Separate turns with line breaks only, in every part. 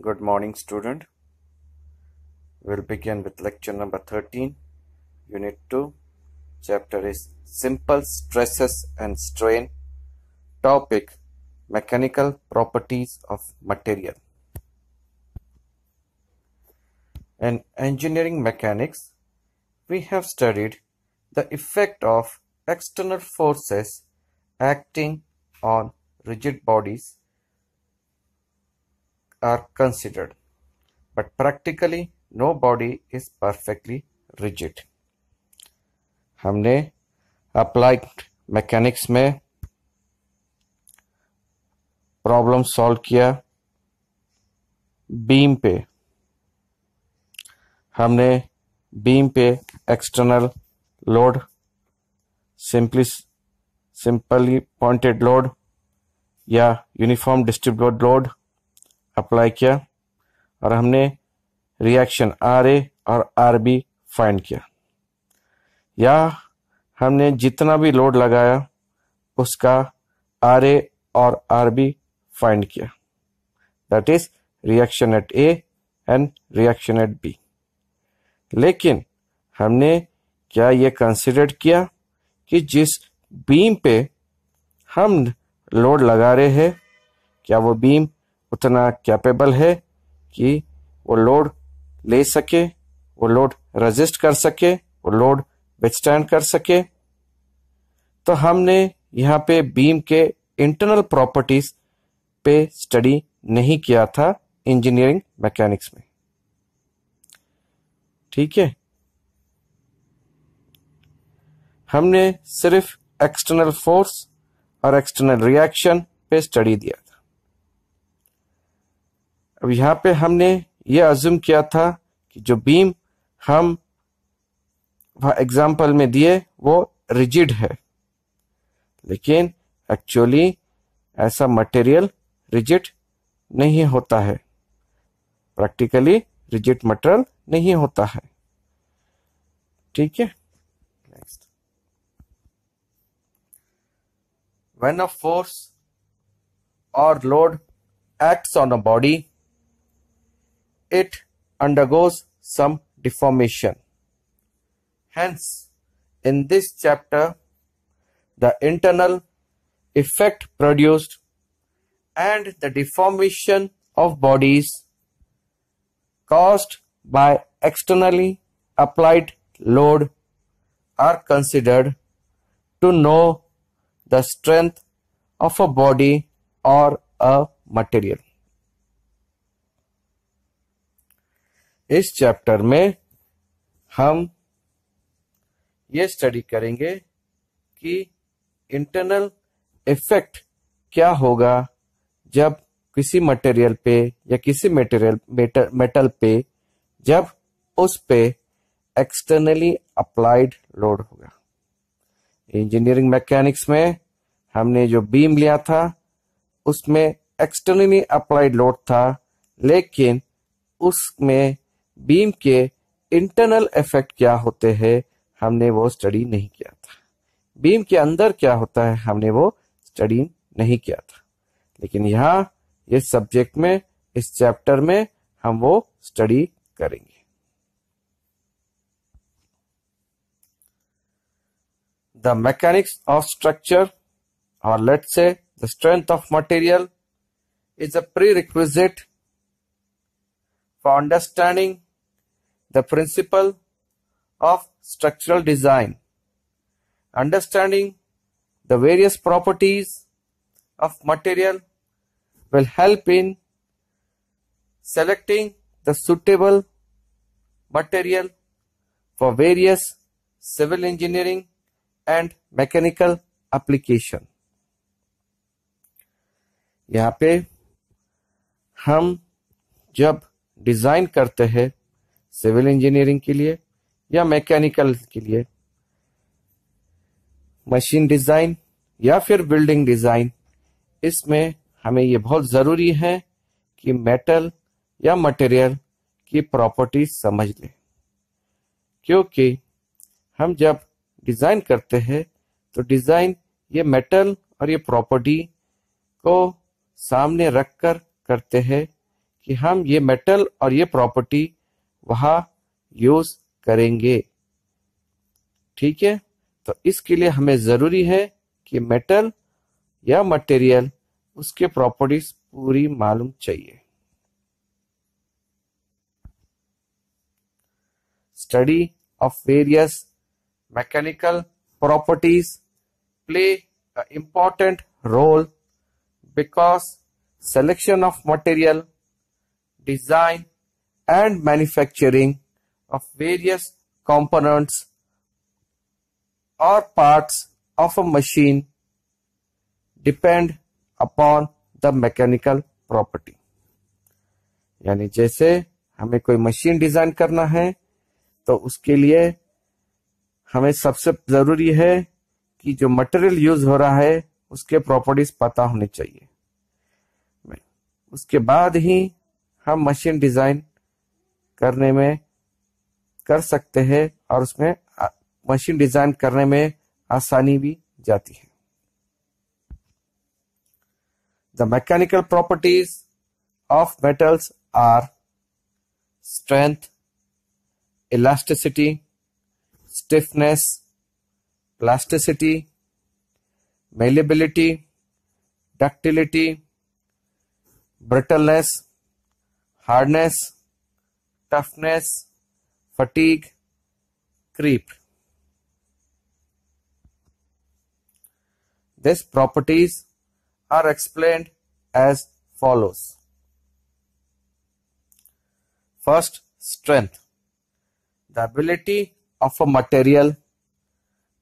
Good morning, student. We'll begin with lecture number 13, Unit 2. Chapter is Simple Stresses and Strain. Topic, Mechanical Properties of Material. In engineering mechanics, we have studied the effect of external forces acting on rigid bodies are considered, but practically no body is perfectly rigid. हमने applied mechanics में problem solve किया beam पे। हमने beam पे external load, simply pointed load या uniform distributed load apply किया और हमने रिएक्शन RA और RB फाइंड किया, या हमने जितना भी लोड लगाया उसका RA और RB फाइंड किया, that is reaction at A and reaction at B। लेकिन हमने क्या ये कंसिडर किया कि जिस बीम पे हम लोड लगा रहे हैं, क्या वो बीम उतना कैपेबल है कि वो लोड ले सके, वो लोड रेजिस्ट कर सके, वो लोड विथस्टैंड कर सके। तो हमने यहाँ पे बीम के इंटरनल प्रॉपर्टीज पे स्टडी नहीं किया था इंजीनियरिंग मैकेनिक्स में, ठीक है। हमने सिर्फ एक्सटर्नल फोर्स और एक्सटर्नल रिएक्शन पे स्टडी दिया था। अब यहाँ पे हमने ये अज्यूम किया था कि जो बीम हम एग्जाम्पल में दिए वो रिजिड है, लेकिन एक्चुअली ऐसा मटेरियल रिजिड नहीं होता है, प्रैक्टिकली रिजिड मटेरियल नहीं होता है, ठीक है। नेक्स्ट, व्हेन अ फोर्स और load acts on a body, it undergoes some deformation. Hence, in this chapter, the internal effect produced and the deformation of bodies caused by externally applied load are considered to know the strength of a body or a material. इस chapter में हम ये study करेंगे कि internal effect क्या होगा जब किसी मटेरियल पे या किसी मेटल पे जब उस पे एक्सटर्नली अप्लाइड लोड होगा। इंजीनियरिंग मैकेनिक्स में हमने जो बीम लिया था उसमें एक्सटर्नली अप्लाइड लोड था, लेकिन उसमें बीम के इंटरनल इफेक्ट क्या होते हैं हमने वो स्टडी नहीं किया था। बीम के अंदर क्या होता है हमने वो स्टडी नहीं किया था, लेकिन यहाँ इस सब्जेक्ट में, इस चैप्टर में हम वो स्टडी करेंगे। द मैकेनिक्स ऑफ स्ट्रक्चर और let's say the strength of material is a prerequisite for understanding the principle of structural design. Understanding the various properties of material will help in selecting the suitable material for various civil engineering and mechanical application. यहाँ पे हम जब design करते हैं civil engineering के लिए या mechanical के लिए, मशीन डिजाइन या फिर बिल्डिंग डिजाइन, इसमें हमें ये बहुत जरूरी है कि मेटल या मटेरियल की प्रॉपर्टीज समझ लें, क्योंकि हम जब डिजाइन करते हैं तो डिजाइन ये मेटल और ये प्रॉपर्टी को सामने रखकर करते हैं कि हम ये मेटल और ये प्रॉपर्टी वहां यूज करेंगे। ठीक है, तो इसके लिए हमें जरूरी है कि मेटल या मटेरियल उसके प्रॉपर्टीज पूरी मालूम चाहिए। Study of various mechanical properties play an important role because selection of material, design and manufacturing of various components or parts of a machine depend upon the mechanical property। यानी जैसे हमें कोई machine design करना है तो उसके लिए हमें सबसे जरूरी है कि जो मटेरियल यूज हो रहा है उसके प्रॉपर्टीज पता होने चाहिए। उसके बाद ही हम मशीन डिजाइन करने में कर सकते हैं और उसमें मशीन डिजाइन करने में आसानी भी जाती है। The mechanical properties of metals are strength, elasticity, stiffness, plasticity, malleability, ductility, brittleness, hardness, toughness, fatigue, creep। These properties are explained as follows. First, strength. The ability of a material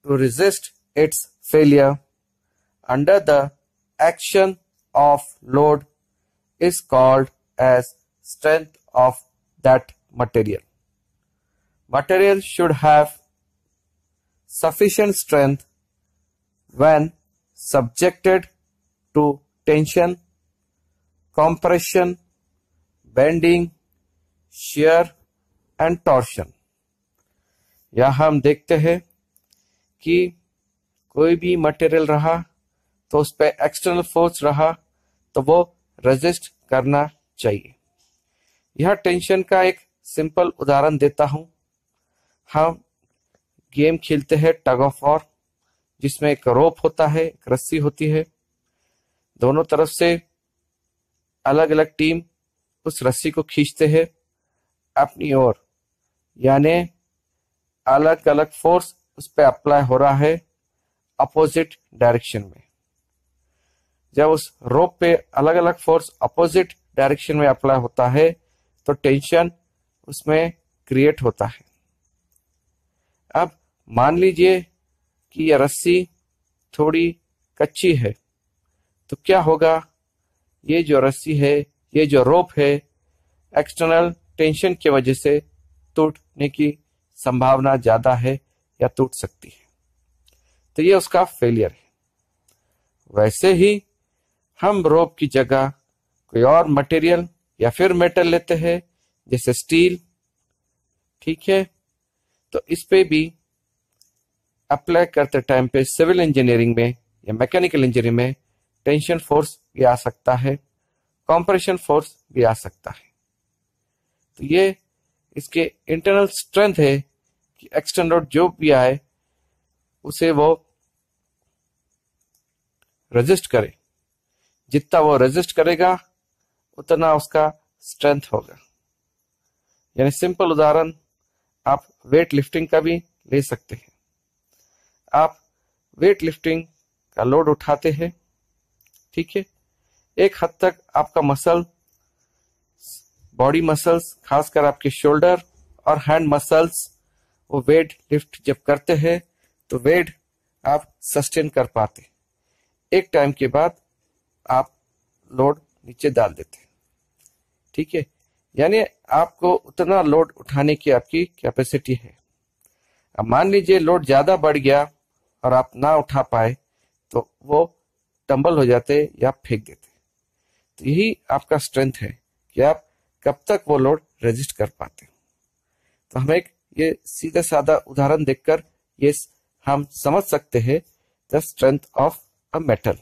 to resist its failure under the action of load is called as strength of that material. Material should have sufficient strength when subjected to tension, compression, bending, shear and torsion। यह हम देखते हैं कि कोई भी material रहा तो उस पर एक्सटर्नल फोर्स रहा तो वो रेजिस्ट करना चाहिए। यह टेंशन का एक सिंपल उदाहरण देता हूं। हम गेम खेलते हैं टग ऑफ वॉर, जिसमें एक रोप होता है, एक रस्सी होती है। दोनों तरफ से अलग अलग टीम उस रस्सी को खींचते हैं अपनी ओर, यानी अलग अलग फोर्स उस पर अप्लाई हो रहा है अपोजिट डायरेक्शन में। जब उस रोप पे अलग अलग फोर्स अपोजिट डायरेक्शन में अप्लाई होता है तो टेंशन उसमें क्रिएट होता है। अब मान लीजिए कि यह रस्सी थोड़ी कच्ची है, तो क्या होगा? ये जो रस्सी है, ये जो रोप है, एक्सटर्नल टेंशन की वजह से टूटने की संभावना ज्यादा है या टूट सकती है, तो ये उसका फेलियर है। वैसे ही हम रोप की जगह कोई और मटेरियल या फिर मेटल लेते हैं, जैसे स्टील। ठीक है, तो इस पे भी अप्लाई करते टाइम पे सिविल इंजीनियरिंग में या मैकेनिकल इंजीनियरिंग में टेंशन फोर्स भी आ सकता है, कंप्रेशन फोर्स भी आ सकता है। तो ये इसके इंटरनल स्ट्रेंथ है कि एक्सटर्नल लोड जो भी आए उसे वो रेजिस्ट करे। जितना वो रेजिस्ट करेगा उतना उसका स्ट्रेंथ होगा। यानी सिंपल उदाहरण आप वेट लिफ्टिंग का भी ले सकते हैं। आप वेट लिफ्टिंग का लोड उठाते हैं, ठीक है, एक हद तक आपका मसल, बॉडी मसल्स, खासकर आपके शोल्डर और हैंड मसल्स, वो वेट लिफ्ट जब करते हैं तो वेट आप सस्टेन कर पाते। एक टाइम के बाद आप लोड नीचे डाल देते, ठीक है, यानी आपको उतना लोड उठाने की आपकी कैपेसिटी है। अब मान लीजिए लोड ज्यादा बढ़ गया और आप ना उठा पाए तो वो टंबल हो जाते या फेंक देते। तो यही आपका स्ट्रेंथ है कि आप कब तक वो लोड रेजिस्ट कर पाते। तो हम एक ये सीधा साधा उदाहरण देखकर ये हम समझ सकते हैं the strength of a metal.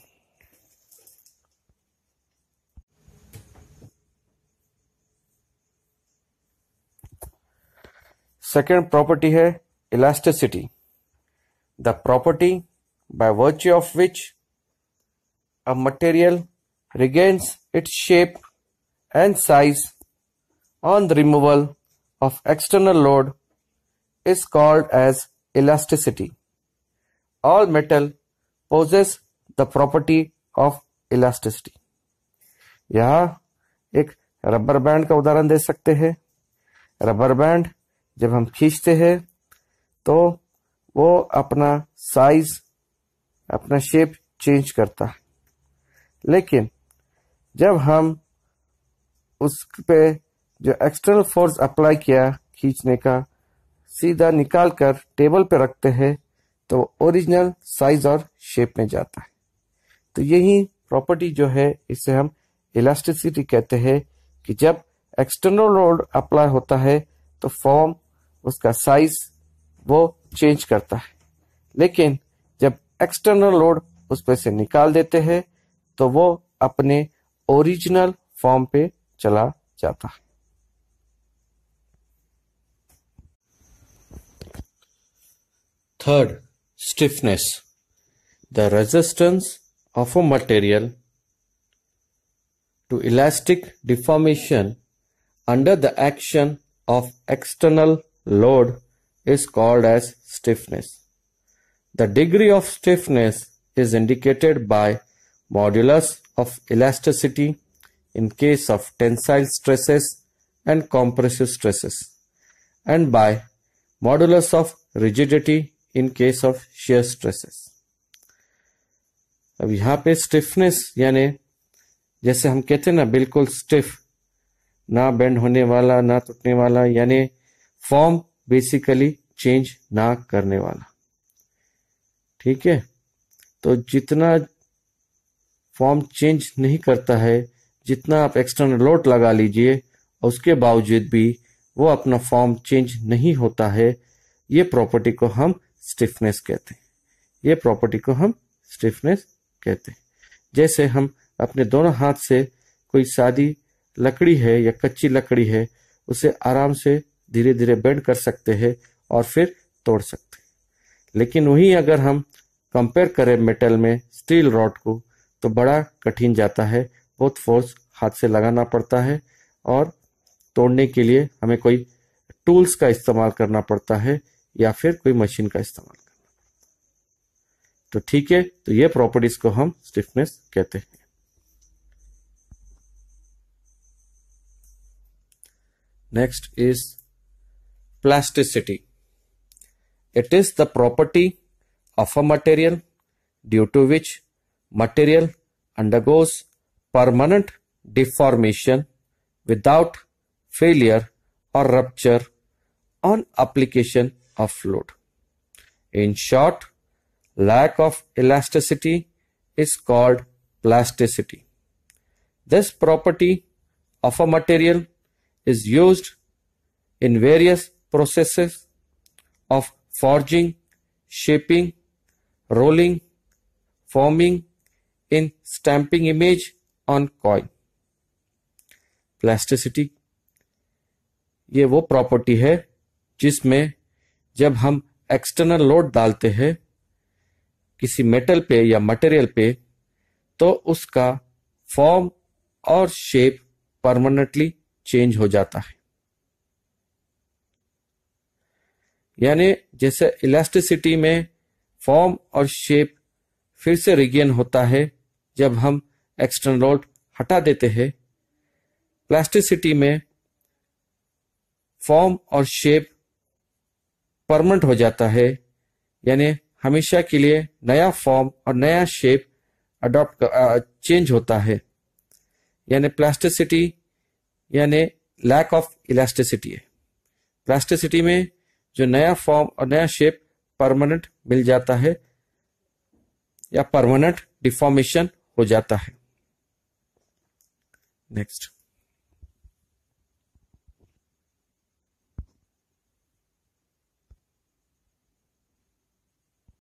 Second property है elasticity, the property by virtue of which a material regains its shape and size on the removal of external load is called as elasticity. All metal possess the property of elasticity. यहाँ एक rubber band का उदाहरण दे सकते हैं। Rubber band जब हम खींचते हैं तो वो अपना साइज, अपना शेप चेंज करता है, लेकिन जब हम उस पे जो एक्सटर्नल फोर्स अप्लाई किया खींचने का, सीधा निकाल कर टेबल पे रखते हैं तो ओरिजिनल साइज और शेप में जाता है। तो यही प्रॉपर्टी जो है इसे हम इलास्टिसिटी कहते हैं कि जब एक्सटर्नल लोड अप्लाई होता है तो फॉर्म, उसका साइज वो चेंज करता है, लेकिन जब एक्सटर्नल लोड उस पे से निकाल देते हैं तो वो अपने ओरिजिनल फॉर्म पे चला जाता है। Third, stiffness, the resistance of a material to elastic deformation under the action of external load is called as stiffness. The degree of stiffness is indicated by modulus of elasticity in case of tensile stresses and compressive stresses, and by modulus of rigidity in case of shear stresses. अब यहाँ पे stiffness यानी जैसे हम कहते हैं ना, बिल्कुल stiff, ना बेंड होने वाला ना टूटने वाला, यानी फॉर्म बेसिकली चेंज ना करने वाला। ठीक है, तो जितना फॉर्म चेंज नहीं करता है, जितना आप एक्सटर्नल लोड लगा लीजिए उसके बावजूद भी वो अपना फॉर्म चेंज नहीं होता है, ये प्रॉपर्टी को हम स्टिफनेस कहते हैं। ये प्रॉपर्टी को हम स्टिफनेस कहते हैं। जैसे हम अपने दोनों हाथ से कोई सादी लकड़ी है या कच्ची लकड़ी है, उसे आराम से धीरे धीरे बेंड कर सकते हैं और फिर तोड़ सकते हैं, लेकिन वही अगर हम कंपेयर करें मेटल में स्टील रॉड को तो बड़ा कठिन जाता है, बहुत फोर्स हाथ से लगाना पड़ता है और तोड़ने के लिए हमें कोई टूल्स का इस्तेमाल करना पड़ता है या फिर कोई मशीन का इस्तेमाल करना पड़ता है। तो ठीक है, तो ये प्रॉपर्टीज को हम स्टिफनेस कहते हैं। Next is plasticity. It is the property of a material due to which material undergoes permanent deformation without failure or rupture on application of load. In short, lack of elasticity is called plasticity. This property of a material is used in various processes of forging, shaping, rolling, forming, in stamping image on coin. Plasticity ये वो property है जिसमें जब हम external load डालते हैं किसी metal पे या मटेरियल पे तो उसका फॉर्म और शेप परमानेंटली चेंज हो जाता है। यानी जैसे इलास्टिसिटी में फॉर्म और शेप फिर से रिगेन होता है जब हम एक्सटर्नल लोड हटा देते हैं, प्लास्टिसिटी में फॉर्म और शेप परमानेंट हो जाता है, यानी हमेशा के लिए नया फॉर्म और नया शेप चेंज होता है। यानी प्लास्टिसिटी यानी लैक ऑफ इलास्टिसिटी है। प्लास्टिसिटी में जो नया फॉर्म और नया शेप परमानेंट मिल जाता है या परमानेंट डिफॉर्मेशन हो जाता है। नेक्स्ट,